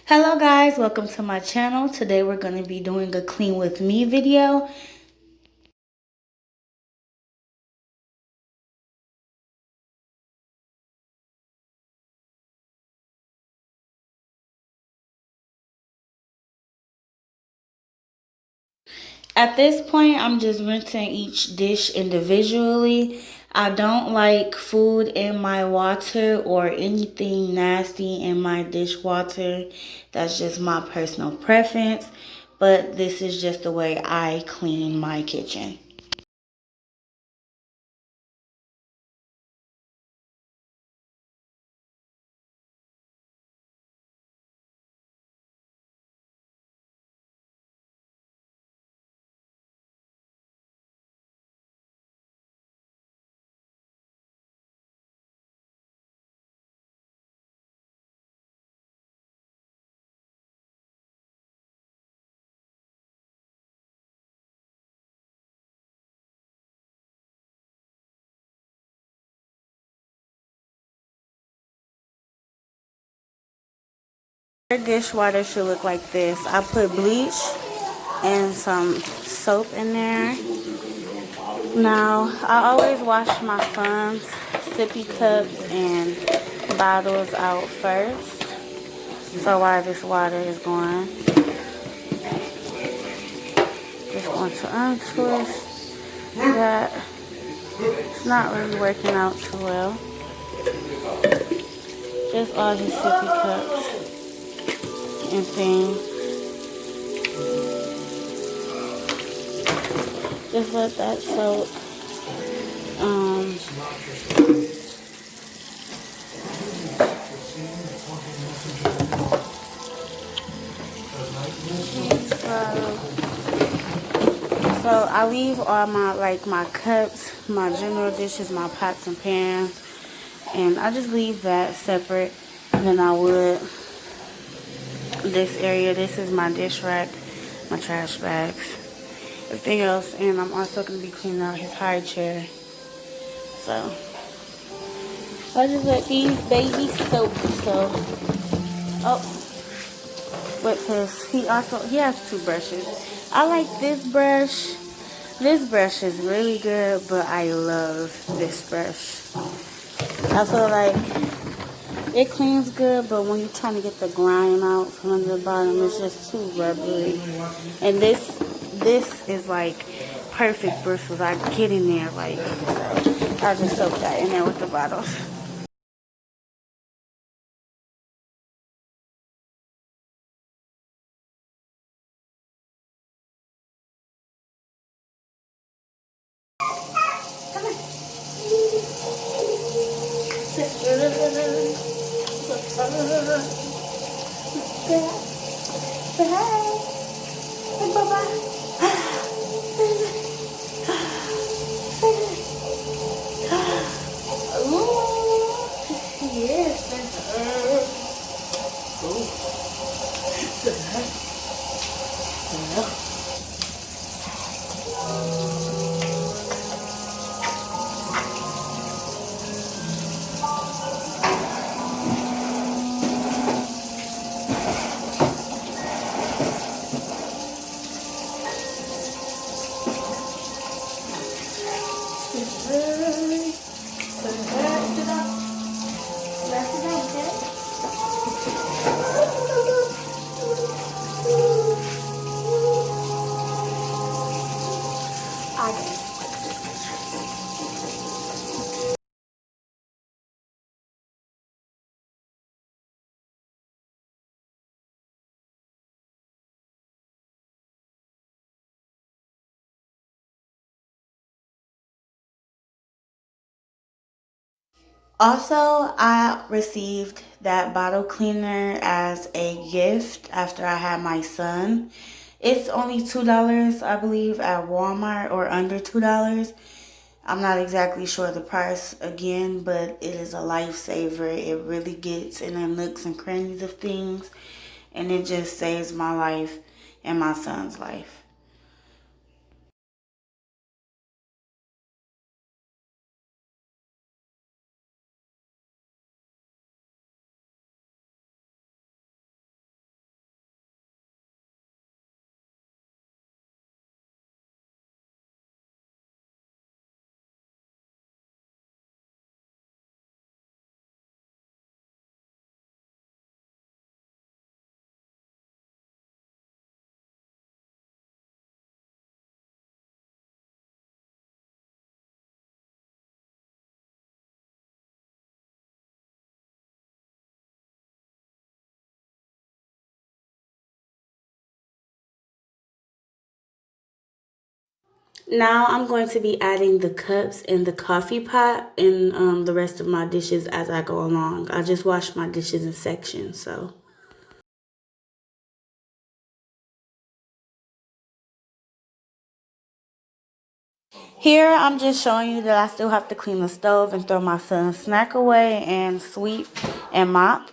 Hello guys, welcome to my channel. Today we're going to be doing a clean with me video. At this point, I'm just rinsing each dish individually. I don't like food in my water or anything nasty in my dishwater. That's just my personal preference, but this is just the way I clean my kitchen. Your dishwater should look like this. I put bleach and some soap in there. Now, I always wash my son's sippy cups and bottles out first. So while this water is going, just want to untwist that. It's not really working out too well. Just all his sippy cups and things. Just let that soak. So I leave all my cups, my general dishes, my pots and pans, and I just leave that separate than I would this area. This is my dish rack, my trash bags, everything else, and I'm also going to be cleaning out his high chair. So I just let these babies soak. So with his, he has two brushes. I like this brush. This brush is really good, but I love this brush. I feel like it cleans good, but when you're trying to get the grime out from under the bottom, it's just too rubbery. And this is like perfect bristles. I get in there like, I just soak that in there with the bottles. Come on. Say hi. Hey, Baba. Yes. Also, I received that bottle cleaner as a gift after I had my son. It's only $2, I believe, at Walmart, or under $2. I'm not exactly sure the price again, but it is a lifesaver. It really gets in the nooks and crannies of things, and it just saves my life and my son's life. Now I'm going to be adding the cups and the coffee pot in the rest of my dishes as I go along. I just wash my dishes in sections, so. Here I'm just showing you that I still have to clean the stove and throw my son's snack away and sweep and mop.